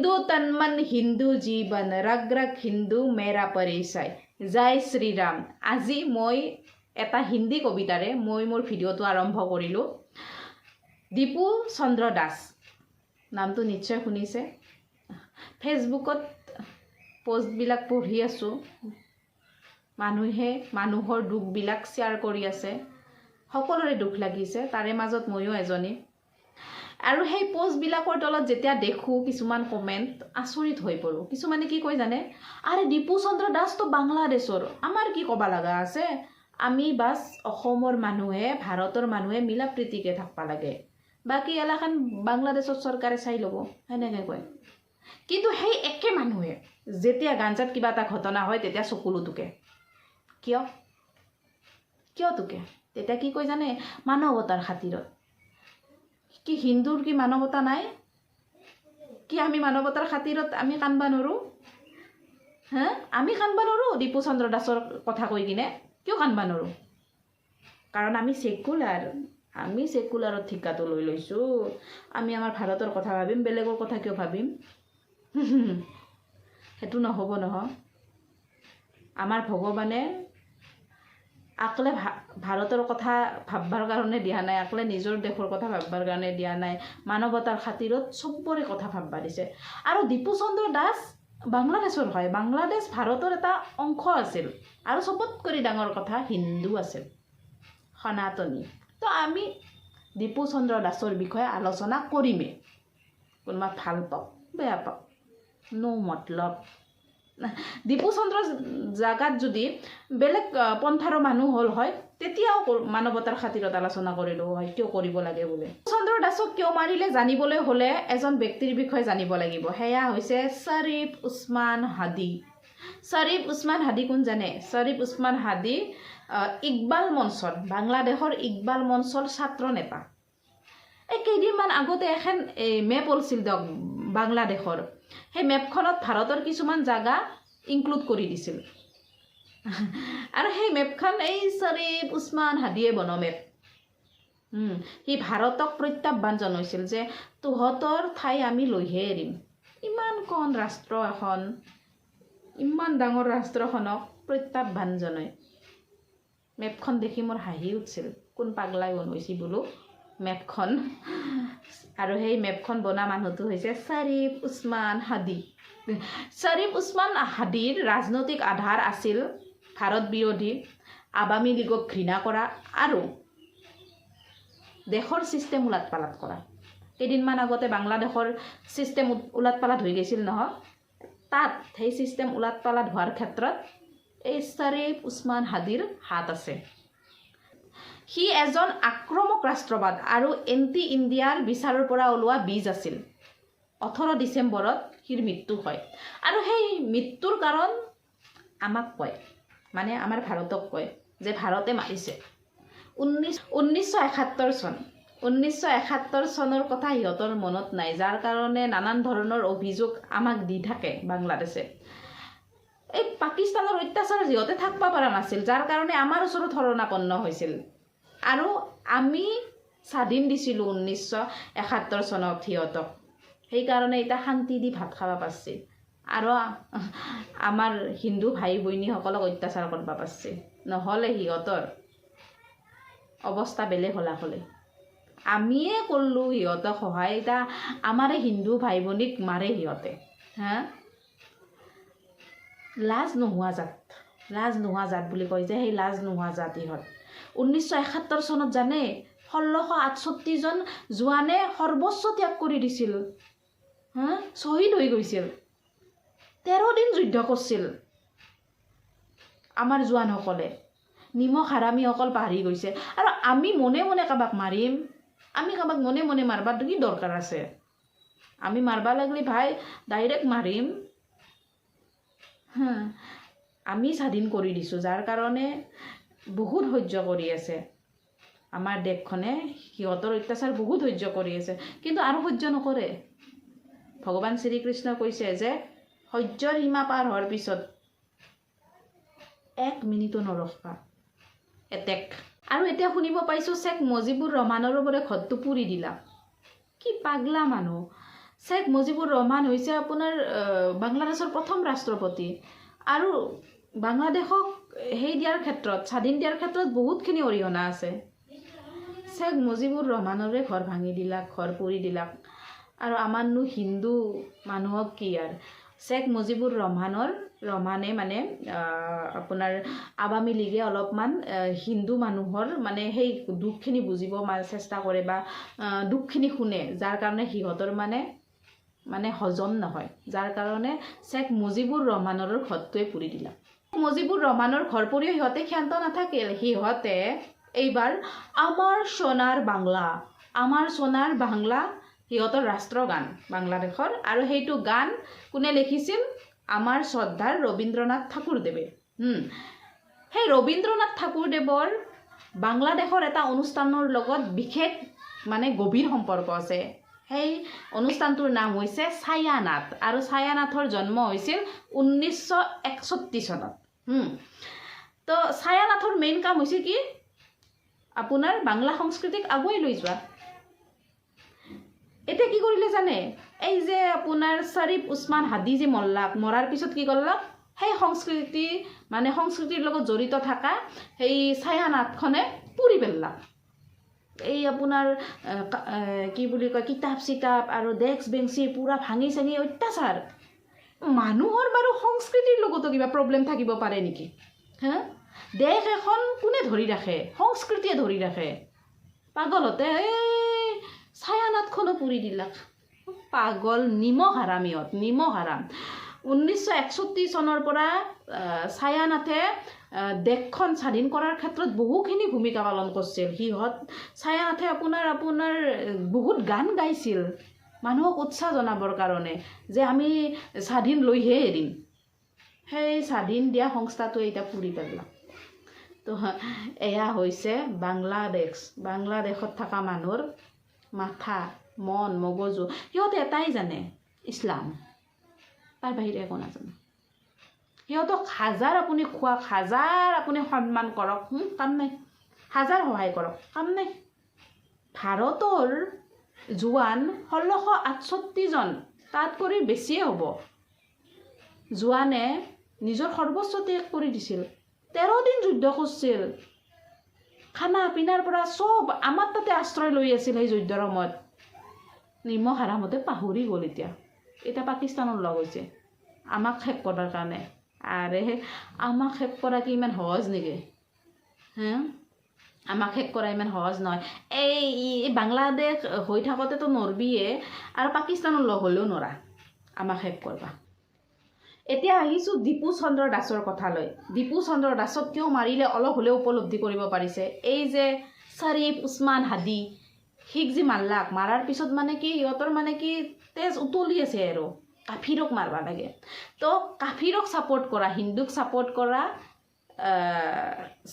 হিন্দু তন মন হিন্দু জীৱন ৰগ ৰগ হিন্দু মেৰা পৰিচয় জয় শ্ৰীৰাম। আজি মই এটা হিন্দী কবিতাৰে মই মোৰ ভিডিঅ'টো আৰম্ভ কৰিলোঁ। দীপু চন্দ্ৰ দাস নামটো নিশ্চয় শুনিছে। ফেচবুকত পোষ্টবিলাক পঢ়ি আছোঁ, মানুহে মানুহৰ দুখবিলাক শ্বেয়াৰ কৰি আছে, সকলোৰে দুখ লাগিছে, তাৰে মাজত ময়ো এজনী। আৰু সেই পোষ্টবিলাকৰ তলত যেতিয়া দেখোঁ কিছুমান কমেণ্ট, আচৰিত হৈ পৰোঁ। কিছুমানে কি কয় জানে, আৰে দীপু চন্দ্ৰ দাসটো বাংলাদেশৰ, আমাৰ কি ক'ব লগা আছে, আমি বাছ অসমৰ মানুহে ভাৰতৰ মানুহে মিলা প্ৰীতিকে থাকিব লাগে, বাকী এলাকান বাংলাদেশৰ চৰকাৰে চাই ল'ব, সেনেকৈ কয়। কিন্তু সেই একে মানুহে যেতিয়া গাঞ্জাত কিবা এটা ঘটনা হয় তেতিয়া চকুলো টুকে। কিয় টুকে? তেতিয়া কি কয় জানে, মানৱতাৰ খাতিৰত। কি হিন্দুৰ কি মানৱতা নাই? কি আমি মানৱতাৰ খাতিৰত আমি কান্দবা নৰোঁ? আমি কান্দবা নৰোঁ দীপু চন্দ্ৰ দাসৰ কথা কৈ কিনে? কিয় কান্দবা নৰোঁ? কাৰণ আমি চেকুলাৰত ঠিকাটো লৈ লৈছোঁ। আমি আমাৰ ভাৰতৰ কথা ভাবিম, বেলেগৰ কথা কিয় ভাবিম? সেইটো নহ'ব নহয়। আমাৰ ভগৱানে আকলে ভাৰতৰ কথা ভাববাৰ কাৰণে দিয়া নাই, আকলে নিজৰ দেশৰ কথা ভাববাৰ কাৰণে দিয়া নাই, মানৱতাৰ খাতিৰত চবৰে কথা ভাববা দিছে। আৰু দীপু চন্দ্ৰ দাস বাংলাদেশৰ হয়, বাংলাদেশ ভাৰতৰ এটা অংশ আছিল। আৰু চবতকৈ ডাঙৰ কথা হিন্দু আছিল, সনাতনী। তো আমি দীপু চন্দ্ৰ দাসৰ বিষয়ে আলোচনা কৰিমেই। কোনোবা ভাল পাওক বেয়া পাওক, নো মতলব। দীপু চন্দ্ৰ জাগাত যদি বেলেগ পন্থাৰৰ মানুহ হ'ল হয়, তেতিয়াও মানৱতাৰ খাতিৰত আলোচনা কৰিলোঁ হয়, কিয় কৰিব লাগে বোলে। চন্দ্ৰ দাসক কিয় মাৰিলে জানিবলৈ হ'লে এজন ব্যক্তিৰ বিষয়ে জানিব লাগিব। সেয়া হৈছে শ্বৰীফ উছমান হাদি। শ্বৰীফ উছমান হাদি কোন জানে? শ্বৰীফ উছমান হাদি ইকবাল মঞ্চৰ, বাংলাদেশৰ ইকবাল মঞ্চৰ ছাত্ৰ নেতা। এই কেইদিনমান আগতে এখন মেপ ওলছিল দিয়ক বাংলাদেশৰ। সেই মেপখনত ভাৰতৰ কিছুমান জাগা ইনক্লুড কৰি দিছিল। আৰু সেই মেপখন এই শ্বৰীফ উছমান হাদিয়ে বনোৱা মেপ। সি ভাৰতক প্ৰত্যাহ্বান জনাইছিল যে তহঁতৰ ঠাই আমি লৈহে এৰিম। ইমান কণ ৰাষ্ট্ৰ এখন, ইমান ডাঙৰ ৰাষ্ট্ৰখনক প্ৰত্যাহ্বান জনায়। মেপখন দেখি মোৰ হাঁহি উঠিছিল, কোন পাগলাই বনাইছি বোলো মেপখন। আৰু সেই মেপখন বনোৱা মানুহটো হৈছে শ্বৰীফ উছমান হাদি। শ্বৰীফ উছমান হাদিৰ ৰাজনৈতিক আধাৰ আছিল ভাৰত বিৰোধী, আৱামী লীগক ঘৃণা কৰা আৰু দেশৰ ছিষ্টেম উলাট পালাট কৰা। কেইদিনমান আগতে বাংলাদেশৰ ছিষ্টেম উলাট পালাট হৈ গৈছিল নহয়, তাত সেই ছিষ্টেম উলাট পালাট হোৱাৰ ক্ষেত্ৰত এই শ্বৰীফ উছমান হাদিৰ হাত আছে। সি এজন আক্ৰমক ৰাষ্ট্ৰবাদ আৰু এণ্টি ইণ্ডিয়াৰ বিচাৰৰ পৰা ওলোৱা বীজ আছিল। 18 ডিচেম্বৰত সিৰ মৃত্যু হয়। আৰু সেই মৃত্যুৰ কাৰণ আমাক কয়, মানে আমাৰ ভাৰতক কয় যে ভাৰতে মাৰিছে। 1971 চন, 1971 চনৰ কথা সিহঁতৰ মনত নাই, যাৰ কাৰণে নানান ধৰণৰ অভিযোগ আমাক দি থাকে বাংলাদেশে। এই পাকিস্তানৰ অত্যাচাৰ সিহঁতে থাকিব পৰা নাছিল, যাৰ কাৰণে আমাৰ ওচৰত শৰণাপন্ন হৈছিল। আৰু আমি স্বাধীন দিছিলোঁ 1971 চনত সিহঁতক। সেইকাৰণে এতিয়া শান্তি দি ভাত খাব পাৰছি, আৰু আমাৰ হিন্দু ভাই বইনীসকলক অত্যাচাৰ কৰিব পাৰছি। নহ'লে সিহঁতৰ অৱস্থা বেলেগ হ'লে। আমিয়ে কৰিলোঁ সিহঁতক সহায়, এতিয়া আমাৰে হিন্দু ভাই ভনীক মাৰে সিহঁতে। লাজ নোহোৱা জাত বুলি কয় যে, সেই লাজ নোহোৱা জাত ইহঁত। 1971 চনত জানে 1668 জন জোৱানে সৰ্বস্ব ত্যাগ কৰি দিছিল, শ্বহীদ হৈ গৈছিল। 13 দিন যুদ্ধ কৰিছিল আমাৰ জোৱানসকলে। নিমখ হাৰামীসকল পাহৰি গৈছে। আৰু আমি মনে মনে কাবাক মাৰিম, আমি কাবাক মনে মনে মাৰবাৰ কি দৰকাৰ আছে? আমি মাৰবা লাগলি ভাই ডাইৰেক্ট মাৰিম। আমি স্বাধীন কৰি দিছোঁ, যাৰ কাৰণে বহুত সহ্য কৰি আছে আমাৰ দেশখনে। সিহঁতৰ অত্যাচাৰ বহুত সহ্য কৰি আছে, কিন্তু আৰু সহ্য নকৰে। ভগৱান শ্ৰীকৃষ্ণ কৈছে যে সহ্যৰ সীমা পাৰ হোৱাৰ পিছত 1 মিনিটো নৰখবা, এটেক। আৰু এতিয়া শুনিব পাইছোঁ শ্বেখ মুজিবুৰ ৰহমানৰো বোলে ঘৰটো পুৰি দিলা। কি পাগলা মানুহ। শেখ মুজিবুৰ ৰহমান হৈছে আপোনাৰ বাংলাদেশৰ প্ৰথম ৰাষ্ট্ৰপতি আৰু বাংলাদেশক সেই দিয়াৰ ক্ষেত্ৰত স্বাধীন দিয়াৰ ক্ষেত্ৰত বহুতখিনি অৰিহণা আছে। শেখ মুজিবুৰ ৰহমানৰে ঘৰ ভাঙি দিলাক, ঘৰ পুৰি দিলাক, আৰু আমাৰনো হিন্দু মানুহক কি আৰু শেখ মুজিবুৰ ৰহমানে মানে আপোনাৰ আৱামী লীগে অলপমান হিন্দু মানুহৰ মানে সেই দুখখিনি বুজিব চেষ্টা কৰে বা দুখখিনি শুনে, যাৰ কাৰণে সিহঁতৰ মানে হজম নহয়, যাৰ কাৰণে শেখ মুজিবুৰ ৰহমানৰ ঘৰটোৱে পুৰি দিলা। মুজিবুৰ ৰহমানৰ ঘৰ পুৰিও সিহঁতে ক্ষান্ত নাথাকিল। সিহঁতে এইবাৰ আমাৰ সোণাৰ বাংলা সিহঁতৰ ৰাষ্ট্ৰগান বাংলাদেশৰ, আৰু সেইটো গান কোনে লিখিছিল? আমাৰ শ্ৰদ্ধাৰ ৰবীন্দ্ৰনাথ ঠাকুৰদেৱে। সেই ৰবীন্দ্ৰনাথ ঠাকুৰদেৱৰ বাংলাদেশৰ এটা অনুষ্ঠানৰ লগত বিশেষ মানে গভীৰ সম্পৰ্ক আছে। সেই অনুষ্ঠানটোৰ নাম হৈছে ছায়ানাথ, আৰু ছায়ানাথৰ জন্ম হৈছিল 1961 চনত। তো ছায়ানাথৰ মেইন কাম হৈছে কি? আপোনাৰ বাংলা সংস্কৃতিক আগুৱাই লৈ যোৱা। এতিয়া কি কৰিলে জানে? এই যে আপোনাৰ শ্বৰীফ উছমান হাদি যে মৰাৰ পিছত কি কৰলাক? সেই সংস্কৃতিৰ লগত জড়িত থকা সেই ছায়ানাথখনে পুৰি পেলাক। এই আপোনাৰ কি বুলি কয়, কিতাপ চিতাপ আৰু ডেস্ক বেঞ্চি পুৰা ভাঙি চাঙি অত্যাচাৰ। মানুহৰ বাৰু সংস্কৃতিৰ লগতো কিবা প্ৰব্লেম থাকিব পাৰে নেকি? দেশ এখন কোনে ধৰি ৰাখে? সংস্কৃতিয়ে ধৰি ৰাখে। পাগলতে এই ছায়ানাথখনো পুৰি দিলাক। পাগল, নিমখ হাৰাম। 1961 চনৰ পৰা ছায়ানাথে দেশখন স্বাধীন কৰাৰ ক্ষেত্ৰত বহুখিনি ভূমিকা পালন কৰিছিল। ছায়ানাথে আপোনাৰ বহুত গান গাইছিল মানুহক উৎসাহ জনাবৰ কাৰণে যে আমি স্বাধীন লৈহে এৰিম। সেই স্বাধীন দিয়া সংস্থাটোৱে এতিয়া পুৰি পেলাম। তো এয়া হৈছে বাংলাদেশত থকা মানুহৰ মাথা, মন, মগজু। সিহঁতে এটাই জানে, ইছলাম। তাৰ বাহিৰে একো নাজানে। সিহঁতক হাজাৰ আপুনি খুৱাক, হাজাৰ আপুনি সন্মান কৰক, কাম নাই। হাজাৰ সহায় কৰক, কাম নাই। ভাৰতৰ জোৱান 1668 জন, তাত কৰি বেছিয়ে হ'ব, জোৱানে নিজৰ সৰ্বোচ্চ ত্যাগ কৰি দিছিল। 13 দিন যুদ্ধ কৰিছিল। খানা পিনাৰ পৰা চব আমাৰ তাতে আশ্ৰয় লৈ আছিল সেই যুদ্ধৰ সময়ত। নিমখ হাৰামতে পাহৰি গ'ল। এতিয়া পাকিস্তানৰ লগ হৈছে আমাক শেষ কৰাৰ কাৰণে। আৰে আমাক শেষ কৰা কি ইমান সহজ নেকি? আমাক শেষ কৰা ইমান সহজ নহয়। এই বাংলাদেশ হৈ থাকোঁতেতো নৰবিয়ে, আৰু পাকিস্তানৰ লগ হ'লেও নৰা আমাক শেষ কৰবা। এতিয়া আহিছোঁ দীপু চন্দ্ৰ দাসৰ কথালৈ। দীপু চন্দ্ৰ দাসক কিয় মাৰিলে অলপ হ'লেও উপলব্ধি কৰিব পাৰিছে। এই যে শ্বৰীফ উছমান হাদি সিক যে মাৰাৰ পিছত সিহঁতৰ তেজ উতলি আছে আৰু কাফিৰক মাৰবা লাগে। তো কাফিৰক ছাপোৰ্ট কৰা, হিন্দুক ছাপোৰ্ট কৰা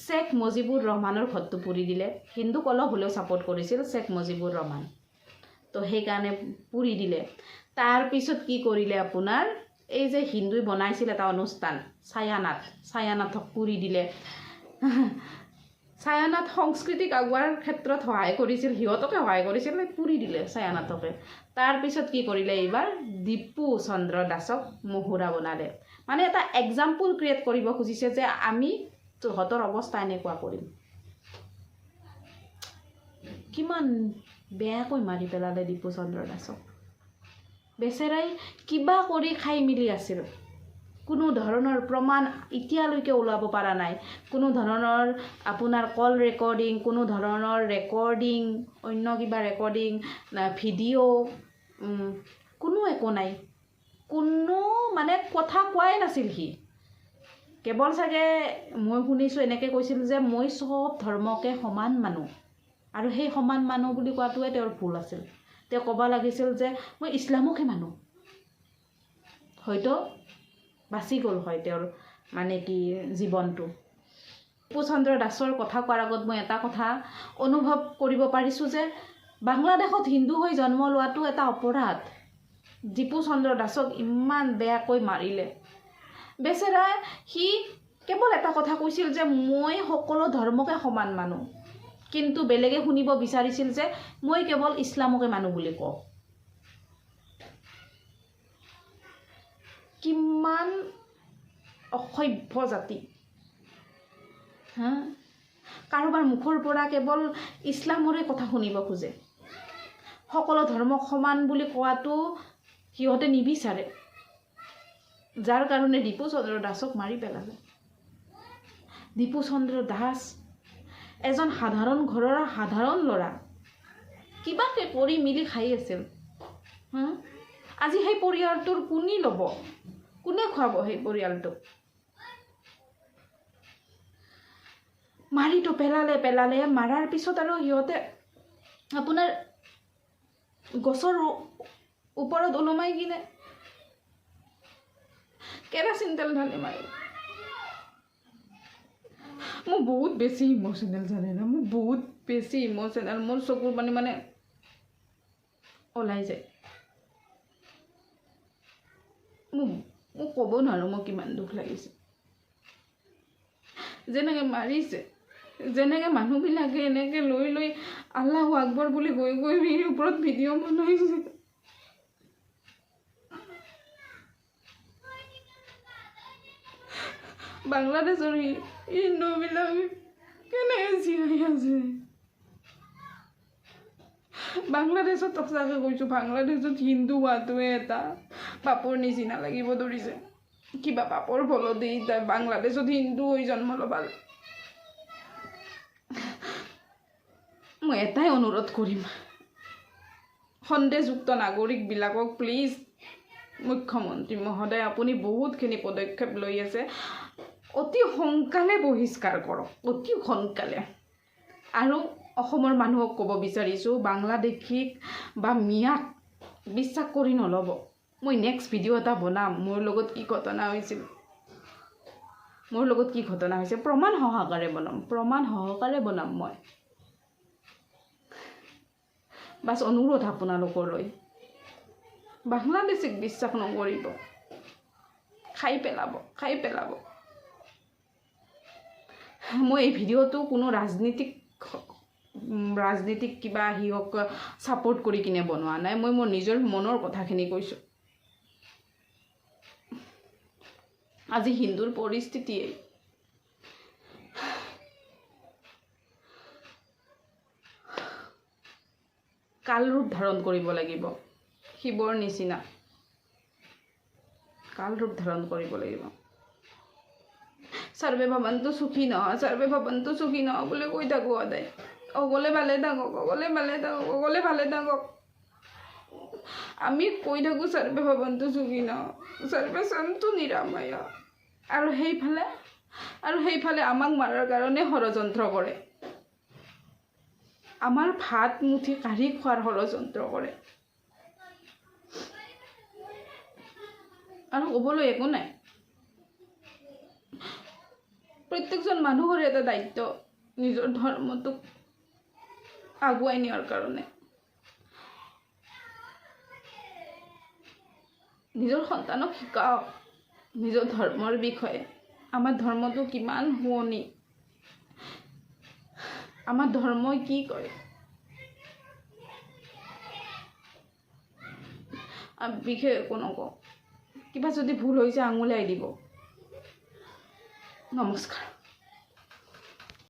শেখ মুজিবুৰ ৰহমানৰ ঘৰটো পুৰি দিলে। হিন্দুক অলপ হ'লেও ছাপোৰ্ট কৰিছিল শেখ মুজিবুৰ ৰহমান, তো সেইকাৰণে পুৰি দিলে। তাৰপিছত কি কৰিলে আপোনাৰ, এই যে হিন্দুই বনাইছিল এটা অনুষ্ঠান ছায়ানাথক পুৰি দিলে। ছায়ানাথ সংস্কৃতিক আগুৱাৰ ক্ষেত্ৰত সহায় কৰিছিল, সিহঁতকে সহায় কৰিছিল, পুৰি দিলে ছায়ানাথকে। তাৰপিছত কি কৰিলে, এইবাৰ দীপু চন্দ্ৰ দাসক মহুৰা বনালে। এটা এক্সাম্পল ক্ৰিয়েট কৰিব খুজিছে যে আমি তহঁতৰ অৱস্থা এনেকুৱা কৰিম। কিমান বেয়াকৈ মাৰি পেলালে দীপু চন্দ্ৰ দাসক। বেচেৰাই কিবা কৰি খাই মিলি আছিল। কোনো ধৰণৰ প্ৰমাণ এতিয়ালৈকে ওলাব পৰা নাই। কোনো ধৰণৰ আপোনাৰ কল ৰেকৰ্ডিং, কোনো ধৰণৰ ৰেকৰ্ডিং, অন্য কিবা ৰেকৰ্ডিং, ভিডিঅ' কোনো একো নাই। কোনো কথা কোৱাই নাছিল সি। কেৱল চাগে মই শুনিছোঁ এনেকৈ কৈছিল যে মই চব ধৰ্মকে সমান মানো, আৰু সেই সমান মানো বুলি কোৱাটোৱে তেওঁৰ ভুল আছিল। তেওঁ ক'ব লাগিছিল যে মই ইছলামকে মানো। হয়তো বাচি গ'ল হয় তেওঁৰ জীৱনটো। দীপু চন্দ্ৰ দাসৰ কথা কোৱাৰ আগত মই এটা কথা অনুভৱ কৰিব পাৰিছোঁ যে বাংলাদেশত হিন্দু হৈ জন্ম লোৱাটো এটা অপৰাধ। দীপু চন্দ্ৰ দাসক ইমান বেয়াকৈ মাৰিলে। বেচেৰা সি কেৱল এটা কথা কৈছিল যে মই সকলো ধৰ্মকে সমান মানো, কিন্তু বেলেগে শুনিব বিচাৰিছিল যে মই কেৱল ইছলামকে মানো বুলি কওঁ। কিমান অসভ্য জাতি। হা, কাৰোবাৰ মুখৰ পৰা কেৱল ইছলামৰে কথা শুনিব খোজে। সকলো ধৰ্মক সমান বুলি কোৱাটো সিহঁতে নিবিচাৰে, যাৰ কাৰণে দীপু চন্দ্ৰ দাসক মাৰি পেলালে। দীপু চন্দ্ৰ দাস এজন সাধাৰণ ঘৰৰ সাধাৰণ ল'ৰা, কিবাকে কৰি মিলি খাই আছিল। আজি সেই পৰিয়ালটোৰ কোনে ল'ব, কোনে খুৱাব সেই পৰিয়ালটোক? মাৰিটো পেলালে মাৰাৰ পিছত আৰু সিহঁতে আপোনাৰ গছৰ ওপৰত ওলমাই কিনে কেৰাচিন তেল ঢালি মাৰি। মোৰ বহুত বেছি ইম'চনেল, জানে না, মোৰ বহুত বেছি ইম'চনেল। মোৰ চকুৰ পানী মানে ওলাই যায়। মোক ক'ব নোৱাৰোঁ মই কিমান দুখ লাগিছে। যেনেকৈ মাৰিছে, যেনেকৈ মানুহবিলাকে এনেকৈ লৈ আল্লাহু আকবৰ বুলি গৈ এই ওপৰত ভিডিঅ' বনাইছে। বাংলাদেশৰ হিন্দুবিলাক কেনেকৈ জীয়াই আছে? বাংলাদেশত সঁচাকৈ কৈছোঁ, বাংলাদেশত হিন্দু হোৱাটোৱে এটা পাপৰ নিচিনা লাগিব ধৰিছে। কিবা পাপৰ ফলতেই বাংলাদেশত হিন্দু হৈ জন্ম ল'বা। মই এটাই অনুৰোধ কৰিম, সন্দেহযুক্ত নাগৰিকবিলাকক প্লিজ, মুখ্যমন্ত্ৰী মহোদয়, আপুনি বহুতখিনি পদক্ষেপ লৈ আছে, অতি সোনকালে বহিষ্কাৰ কৰক, অতি সোনকালে। আৰু অসমৰ মানুহক ক'ব বিচাৰিছোঁ, বাংলাদেশীক বা মিয়াক বিশ্বাস কৰি নল'ব। মই নেক্সট ভিডিঅ' এটা বনাম, মোৰ লগত কি ঘটনা হৈছিল, প্ৰমাণ সহকাৰে বনাম মই। বাছ অনুৰোধ আপোনালোকলৈ, বাংলাদেশীক বিশ্বাস নকৰিব, খাই পেলাব। মই এই ভিডিঅ'টো কোনো ৰাজনীতিক কিবা সিহঁক ছাপোৰ্ট কৰি কিনে বনোৱা নাই, মই মোৰ নিজৰ মনৰ কথাখিনি কৈছোঁ। আজি হিন্দুৰ পৰিস্থিতিয়ে কাল ৰূপ ধাৰণ কৰিব লাগিব, শিৱৰ নিচিনা কাল ৰূপ ধাৰণ কৰিব লাগিব। সৰ্বে ভৱন্তু সুখী নহ বুলি কৈ থাকোঁ সদায়। সকলোৱে ভালে থাকক। আমি কৈ থাকোঁ সৰ্বে ভৱন্তু সুখী নহ, সৰ্বে সন্তু নিৰাময়। আৰু সেইফালে আমাক মাৰাৰ কাৰণে ষড়যন্ত্ৰ কৰে, আমাৰ ভাত মুঠি কাঢ়ি খোৱাৰ ষড়যন্ত্ৰ কৰে। আৰু ক'বলৈ একো নাই। প্ৰত্যেকজন মানুহৰে এটা দায়িত্ব নিজৰ ধৰ্মটোক আগুৱাই নিয়াৰ কাৰণে। নিজৰ সন্তানক শিকাওক নিজৰ ধৰ্মৰ বিষয়ে, আমাৰ ধৰ্মটো কিমান শুৱনি, আমাৰ ধৰ্মই কি কয়। বিশেষ একো নকওঁ, কিবা যদি ভুল হৈছে আঙুলিয়াই দিব। নমস্কাৰ।